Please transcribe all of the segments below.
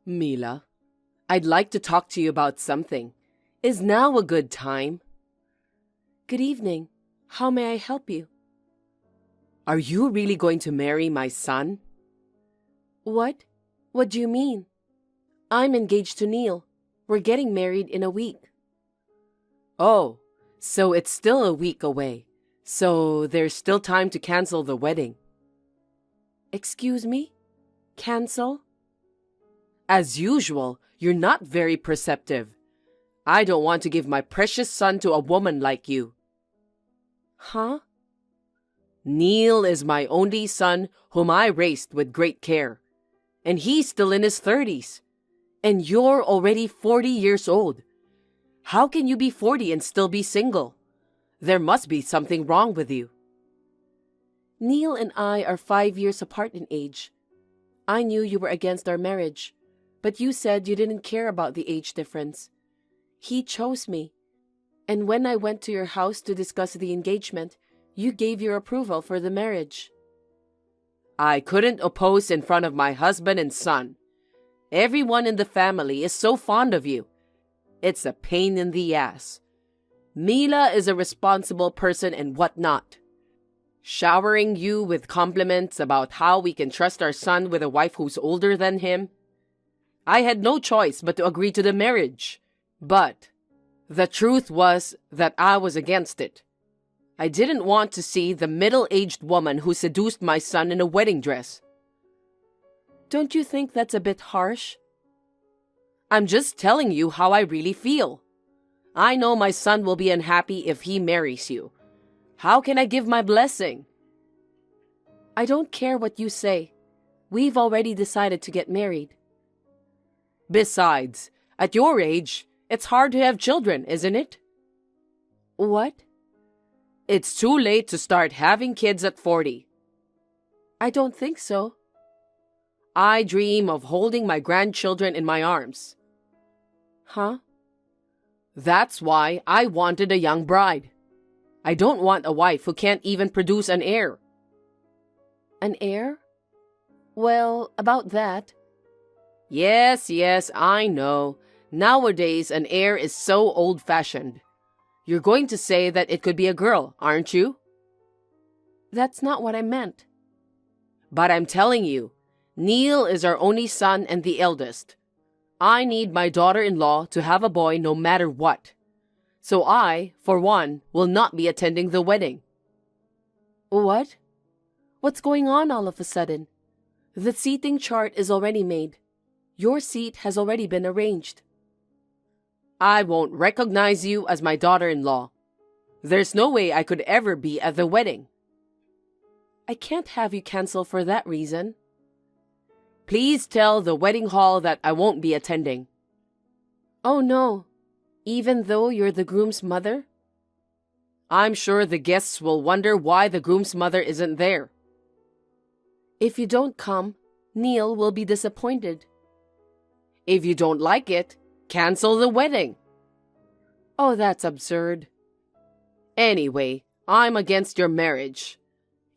Mila, I'd like to talk to you about something. Is now a good time? Good evening. How may I help you? Are you really going to marry my son? What? What do you mean? I'm engaged to Neil. We're getting married in a week. Oh, so it's still a week away. So there's still time to cancel the wedding. Excuse me? Cancel? As usual, you're not very perceptive. I don't want to give my precious son to a woman like you. Huh? Neil is my only son whom I raised with great care. And he's still in his 30s. And you're already 40 years old. How can you be 40 and still be single? There must be something wrong with you. Neil and I are 5 years apart in age. I knew you were against our marriage, but you said you didn't care about the age difference. He chose me. And when I went to your house to discuss the engagement, you gave your approval for the marriage. I couldn't oppose in front of my husband and son. Everyone in the family is so fond of you. It's a pain in the ass. Mila is a responsible person and whatnot. Showering you with compliments about how we can trust our son with a wife who's older than him. I had no choice but to agree to the marriage. But the truth was that I was against it. I didn't want to see the middle-aged woman who seduced my son in a wedding dress. Don't you think that's a bit harsh? I'm just telling you how I really feel. I know my son will be unhappy if he marries you. How can I give my blessing? I don't care what you say. We've already decided to get married. Besides, at your age, it's hard to have children, isn't it? What? It's too late to start having kids at 40. I don't think so. I dream of holding my grandchildren in my arms. Huh? That's why I wanted a young bride. I don't want a wife who can't even produce an heir. An heir? Well, about that. Yes, I know. Nowadays, an heir is so old-fashioned. You're going to say that it could be a girl, aren't you? That's not what I meant. But I'm telling you, Neil is our only son and the eldest. I need my daughter-in-law to have a boy no matter what. So I, for one, will not be attending the wedding. What? What's going on all of a sudden? The seating chart is already made. Your seat has already been arranged. I won't recognize you as my daughter-in-law. There's no way I could ever be at the wedding. I can't have you cancel for that reason. Please tell the wedding hall that I won't be attending. Oh no, even though you're the groom's mother? I'm sure the guests will wonder why the groom's mother isn't there. If you don't come, Neil will be disappointed. If you don't like it, cancel the wedding. Oh, that's absurd. Anyway, I'm against your marriage.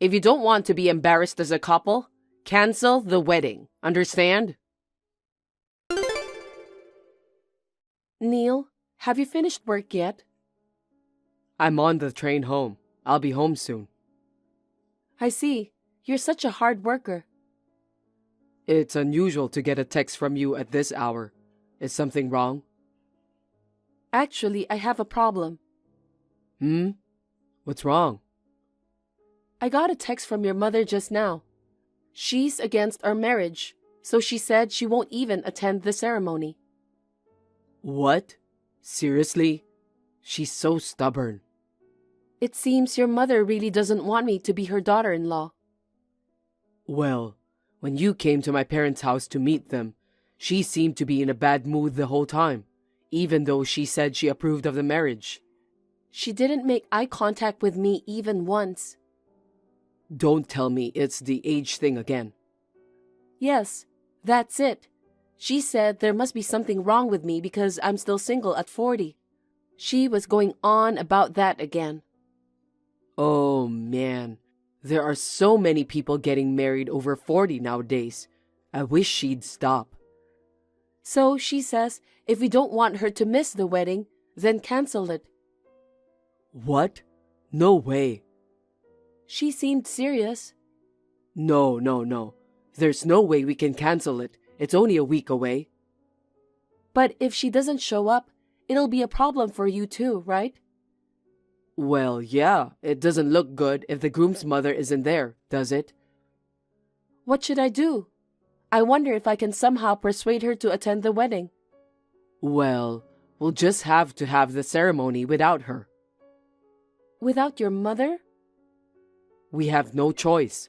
If you don't want to be embarrassed as a couple, cancel the wedding. Understand? Neil, have you finished work yet? I'm on the train home. I'll be home soon. I see. You're such a hard worker. It's unusual to get a text from you at this hour. Is something wrong? Actually, I have a problem. What's wrong? I got a text from your mother just now. She's against our marriage, so she said she won't even attend the ceremony. What? Seriously? She's so stubborn. It seems your mother really doesn't want me to be her daughter-in-law. Well, when you came to my parents' house to meet them, she seemed to be in a bad mood the whole time, even though she said she approved of the marriage. She didn't make eye contact with me even once. Don't tell me it's the age thing again. Yes, that's it. She said there must be something wrong with me because I'm still single at 40. She was going on about that again. Oh man, there are so many people getting married over 40 nowadays. I wish she'd stop. So she says if we don't want her to miss the wedding, then cancel it. What? No way. She seemed serious. No. There's no way we can cancel it. It's only a week away. But if she doesn't show up, it'll be a problem for you too, right? Well, yeah, it doesn't look good if the groom's mother isn't there, does it? What should I do? I wonder if I can somehow persuade her to attend the wedding. Well, we'll just have to have the ceremony without her. Without your mother? We have no choice.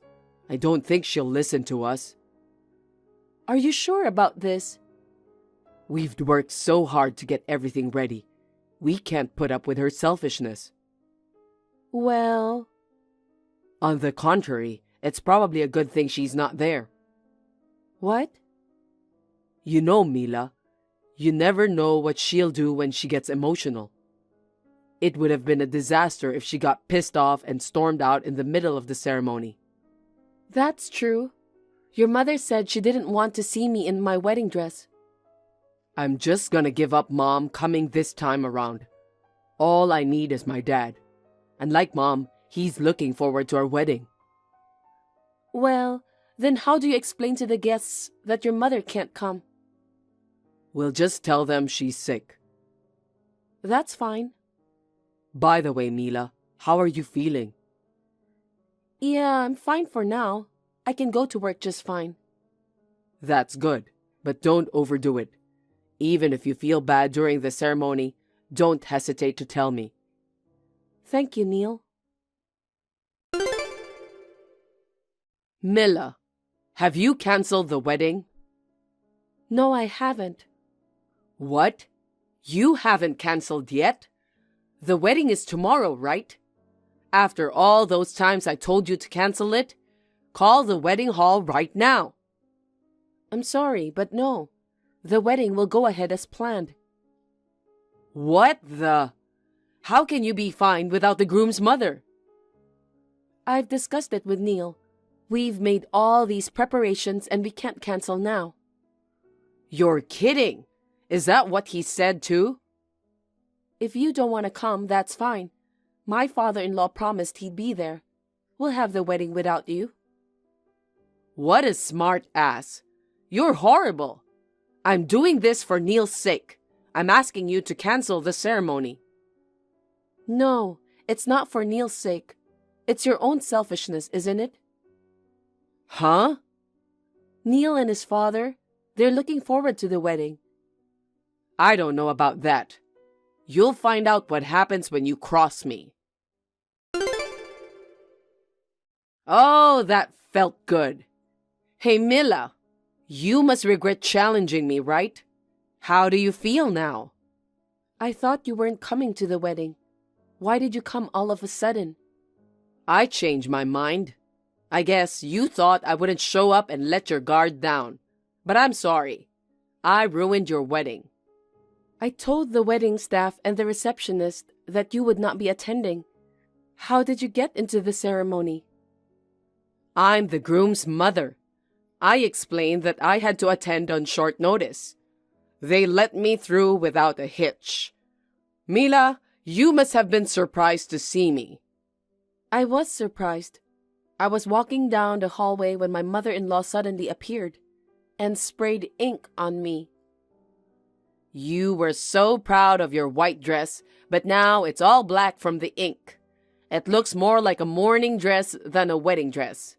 I don't think she'll listen to us. Are you sure about this? We've worked so hard to get everything ready. We can't put up with her selfishness. Well... On the contrary, it's probably a good thing she's not there. What? You know, Mila, you never know what she'll do when she gets emotional. It would have been a disaster if she got pissed off and stormed out in the middle of the ceremony. That's true. Your mother said she didn't want to see me in my wedding dress. I'm just gonna give up Mom coming this time around. All I need is my dad. And like Mom, he's looking forward to our wedding. Well, then how do you explain to the guests that your mother can't come? We'll just tell them she's sick. That's fine. By the way, Mila, how are you feeling? Yeah, I'm fine for now. I can go to work just fine. That's good, but don't overdo it. Even if you feel bad during the ceremony, don't hesitate to tell me. Thank you, Neil. Mila, have you canceled the wedding? No, I haven't. What? You haven't canceled yet? The wedding is tomorrow, right? After all those times I told you to cancel it, call the wedding hall right now. I'm sorry, but no. The wedding will go ahead as planned. What the? How can you be fine without the groom's mother? I've discussed it with Neil. We've made all these preparations and we can't cancel now. You're kidding. Is that what he said too? If you don't want to come, that's fine. My father-in-law promised he'd be there. We'll have the wedding without you. What a smart ass. You're horrible. I'm doing this for Neil's sake. I'm asking you to cancel the ceremony. No, it's not for Neil's sake. It's your own selfishness, isn't it? Huh? Neil and his father, they're looking forward to the wedding. I don't know about that. You'll find out what happens when you cross me. Oh, that felt good. Hey, Mila, you must regret challenging me, right? How do you feel now? I thought you weren't coming to the wedding. Why did you come all of a sudden? I changed my mind. I guess you thought I wouldn't show up and let your guard down. But I'm sorry. I ruined your wedding. I told the wedding staff and the receptionist that you would not be attending. How did you get into the ceremony? I'm the groom's mother. I explained that I had to attend on short notice. They let me through without a hitch. Mila, you must have been surprised to see me. I was surprised. I was walking down the hallway when my mother-in-law suddenly appeared and sprayed ink on me. You were so proud of your white dress, but now it's all black from the ink. It looks more like a mourning dress than a wedding dress.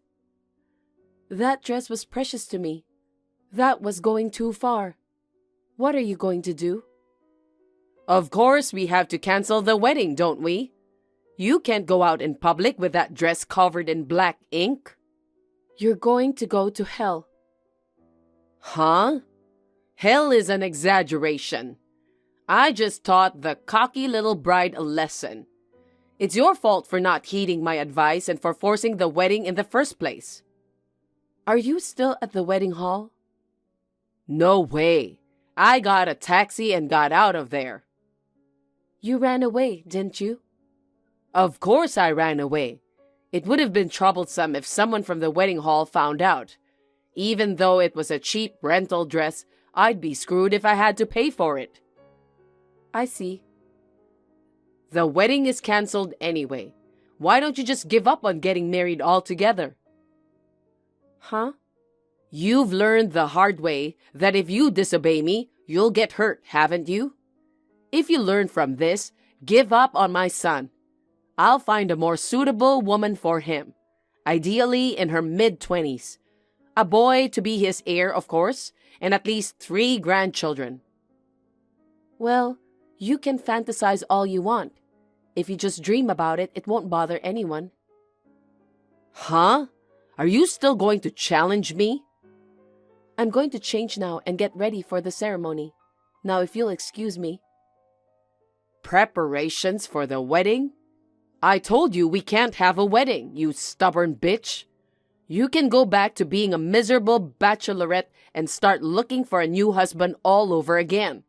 That dress was precious to me. That was going too far. What are you going to do? Of course we have to cancel the wedding, don't we? You can't go out in public with that dress covered in black ink. You're going to go to hell. Huh? Hell is an exaggeration. I just taught the cocky little bride a lesson. It's your fault for not heeding my advice and for forcing the wedding in the first place. Are you still at the wedding hall? No way. I got a taxi and got out of there. You ran away, didn't you? Of course I ran away. It would have been troublesome if someone from the wedding hall found out. Even though it was a cheap rental dress, I'd be screwed if I had to pay for it. I see. The wedding is canceled anyway. Why don't you just give up on getting married altogether? Huh? You've learned the hard way that if you disobey me, you'll get hurt, haven't you? If you learn from this, give up on my son. I'll find a more suitable woman for him, ideally in her mid-20s. A boy to be his heir, of course, and at least 3 grandchildren. Well, you can fantasize all you want. If you just dream about it, it won't bother anyone. Huh? Are you still going to challenge me? I'm going to change now and get ready for the ceremony. Now, if you'll excuse me. Preparations for the wedding? I told you we can't have a wedding, you stubborn bitch. You can go back to being a miserable bachelorette and start looking for a new husband all over again.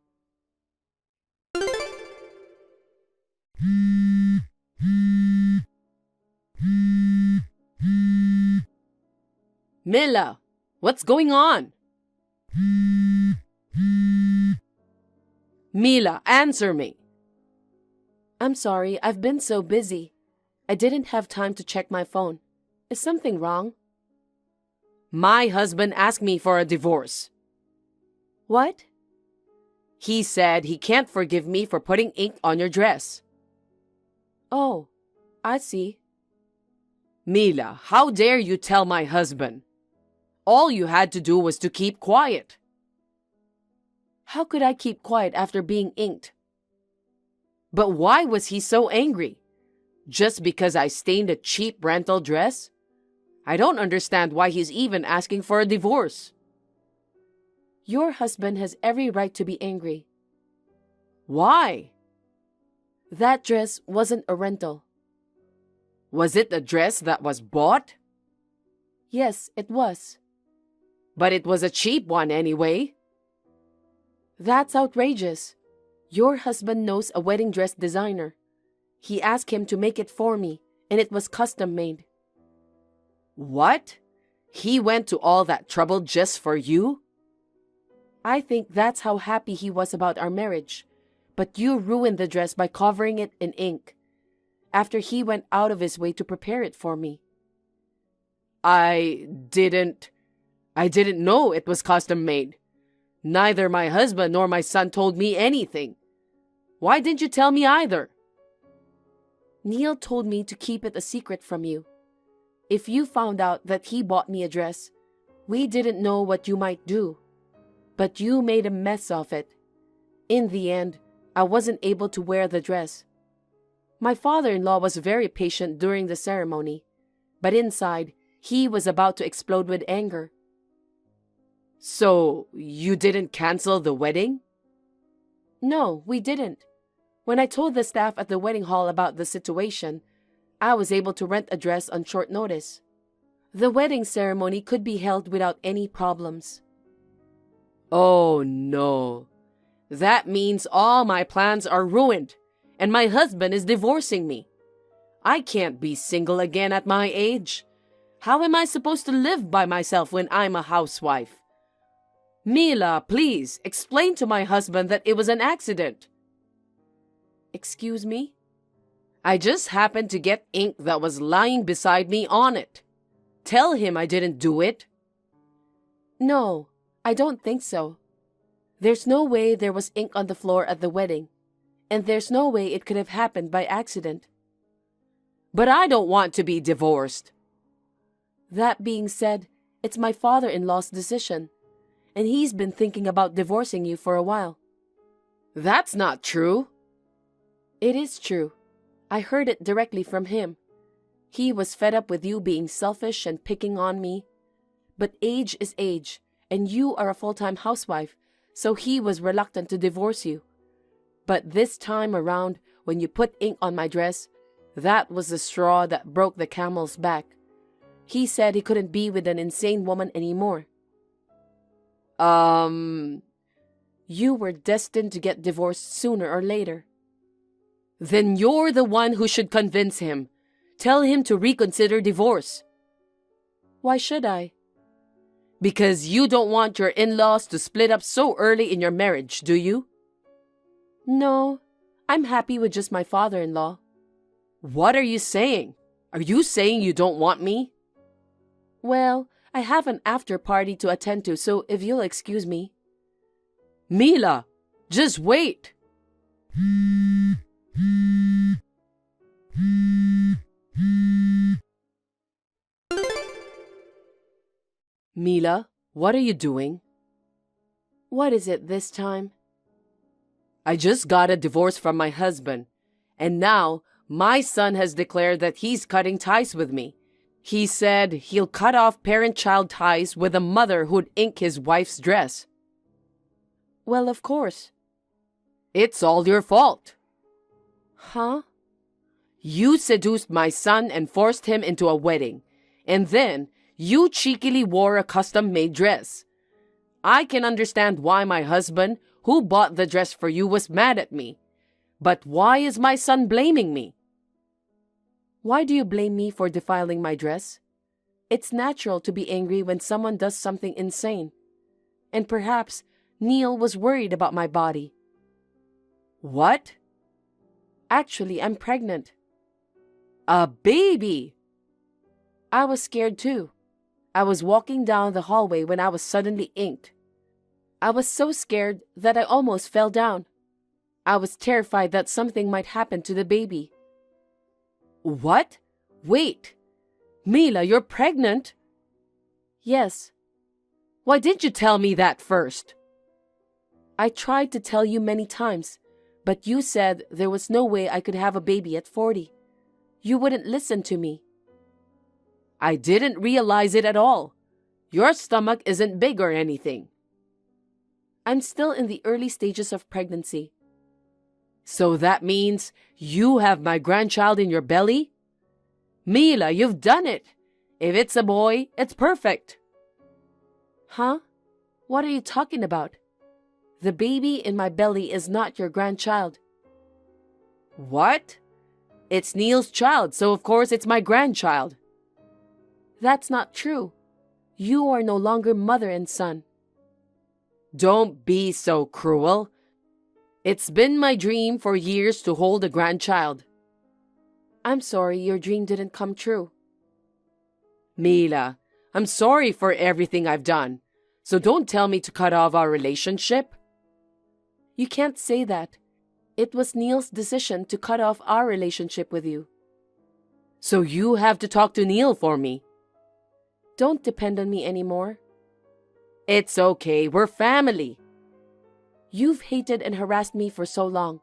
Mila, what's going on? Mila, answer me. I'm sorry, I've been so busy. I didn't have time to check my phone. Is something wrong? My husband asked me for a divorce. What? He said he can't forgive me for putting ink on your dress. Oh, I see. Mila, how dare you tell my husband? All you had to do was to keep quiet. How could I keep quiet after being inked? But why was he so angry? Just because I stained a cheap rental dress? I don't understand why he's even asking for a divorce. Your husband has every right to be angry. Why? That dress wasn't a rental. Was it a dress that was bought? Yes, it was. But it was a cheap one anyway. That's outrageous. Your husband knows a wedding dress designer. He asked him to make it for me, and it was custom made. What? He went to all that trouble just for you? I think that's how happy he was about our marriage. But you ruined the dress by covering it in ink, after he went out of his way to prepare it for me. I didn't know it was custom made. Neither my husband nor my son told me anything. Why didn't you tell me either? Neil told me to keep it a secret from you. If you found out that he bought me a dress, we didn't know what you might do. But you made a mess of it. In the end, I wasn't able to wear the dress. My father-in-law was very patient during the ceremony, but inside, he was about to explode with anger. So, you didn't cancel the wedding? No, we didn't. When I told the staff at the wedding hall about the situation, I was able to rent a dress on short notice. The wedding ceremony could be held without any problems. Oh no. That means all my plans are ruined, and my husband is divorcing me. I can't be single again at my age. How am I supposed to live by myself when I'm a housewife? Mila, please, explain to my husband that it was an accident. Excuse me? I just happened to get ink that was lying beside me on it. Tell him I didn't do it. No, I don't think so. There's no way there was ink on the floor at the wedding, and there's no way it could have happened by accident. But I don't want to be divorced. That being said, it's my father-in-law's decision, and he's been thinking about divorcing you for a while. That's not true. It is true. I heard it directly from him. He was fed up with you being selfish and picking on me. But age is age, and you are a full-time housewife, so he was reluctant to divorce you. But this time around, when you put ink on my dress, that was the straw that broke the camel's back. He said he couldn't be with an insane woman anymore. You were destined to get divorced sooner or later. Then you're the one who should convince him. Tell him to reconsider divorce. Why should I? Because you don't want your in-laws to split up so early in your marriage, do you? No, I'm happy with just my father-in-law. What are you saying? Are you saying you don't want me? Well, I have an after party to attend to, so if you'll excuse me. Mila, just wait. Mila, what are you doing? What is it this time? I just got a divorce from my husband, and now my son has declared that he's cutting ties with me. He said he'll cut off parent-child ties with a mother who'd ink his wife's dress. Well, of course. It's all your fault. Huh? You seduced my son and forced him into a wedding, and then you cheekily wore a custom-made dress. I can understand why my husband, who bought the dress for you, was mad at me. But why is my son blaming me? Why do you blame me for defiling my dress? It's natural to be angry when someone does something insane. And perhaps Neil was worried about my body. What? Actually, I'm pregnant. A baby? I was scared too. I was walking down the hallway when I was suddenly inked. I was so scared that I almost fell down. I was terrified that something might happen to the baby. What? Wait. Mila, you're pregnant? Yes. Why didn't you tell me that first? I tried to tell you many times, but you said there was no way I could have a baby at 40. You wouldn't listen to me. I didn't realize it at all. Your stomach isn't big or anything. I'm still in the early stages of pregnancy. So that means you have my grandchild in your belly? Mila, you've done it. If it's a boy, it's perfect. Huh? What are you talking about? The baby in my belly is not your grandchild. What? It's Neil's child, so of course it's my grandchild. That's not true. You are no longer mother and son. Don't be so cruel. It's been my dream for years to hold a grandchild. I'm sorry your dream didn't come true. Mila, I'm sorry for everything I've done, so don't tell me to cut off our relationship. You can't say that. It was Neil's decision to cut off our relationship with you. So you have to talk to Neil for me. Don't depend on me anymore. It's okay, we're family. You've hated and harassed me for so long.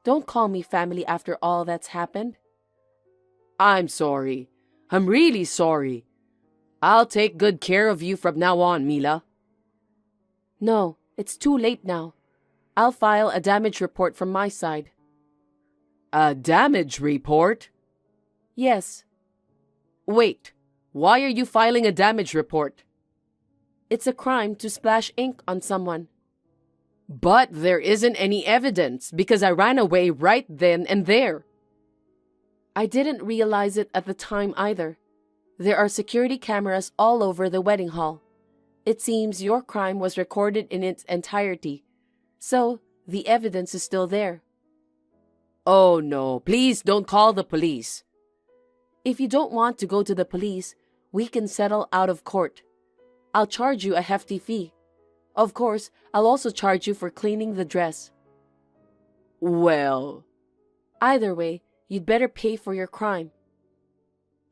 Don't call me family after all that's happened. I'm sorry. I'm really sorry. I'll take good care of you from now on, Mila. No, it's too late now. I'll file a damage report from my side. A damage report? Yes. Wait, why are you filing a damage report? It's a crime to splash ink on someone. But there isn't any evidence because I ran away right then and there. I didn't realize it at the time either. There are security cameras all over the wedding hall. It seems your crime was recorded in its entirety, so the evidence is still there. Oh no, please don't call the police. If you don't want to go to the police, we can settle out of court. I'll charge you a hefty fee. Of course, I'll also charge you for cleaning the dress. Well, either way, you'd better pay for your crime.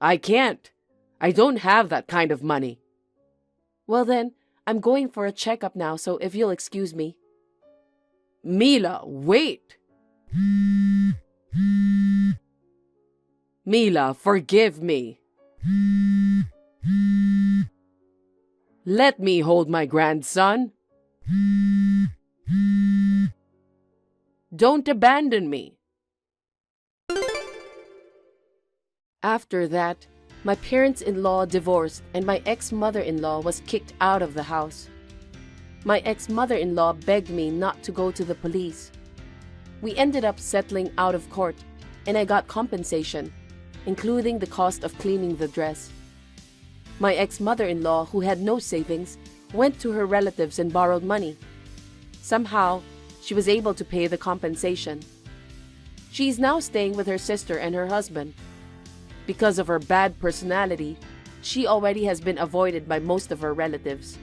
I can't. I don't have that kind of money. Well then, I'm going for a checkup now, so if you'll excuse me. Mila, wait. Mila, forgive me. Let me hold my grandson. Don't abandon me. After that, my parents-in-law divorced and my ex-mother-in-law was kicked out of the house. My ex-mother-in-law begged me not to go to the police. We ended up settling out of court, and I got compensation, including the cost of cleaning the dress. My ex-mother-in-law, who had no savings, went to her relatives and borrowed money. Somehow, she was able to pay the compensation. She is now staying with her sister and her husband. Because of her bad personality, she already has been avoided by most of her relatives.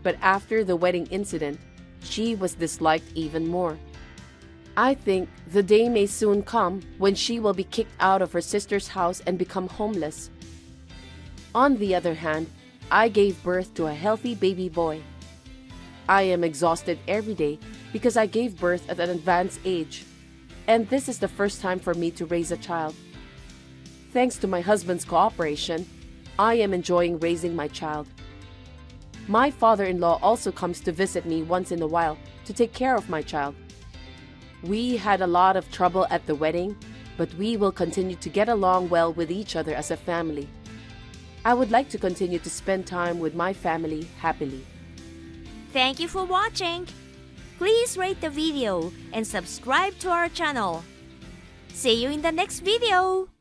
But after the wedding incident, she was disliked even more. I think the day may soon come when she will be kicked out of her sister's house and become homeless. On the other hand, I gave birth to a healthy baby boy. I am exhausted every day because I gave birth at an advanced age, and this is the first time for me to raise a child. Thanks to my husband's cooperation, I am enjoying raising my child. My father-in-law also comes to visit me once in a while to take care of my child. We had a lot of trouble at the wedding, but we will continue to get along well with each other as a family. I would like to continue to spend time with my family happily. Thank you for watching. Please rate the video and subscribe to our channel. See you in the next video.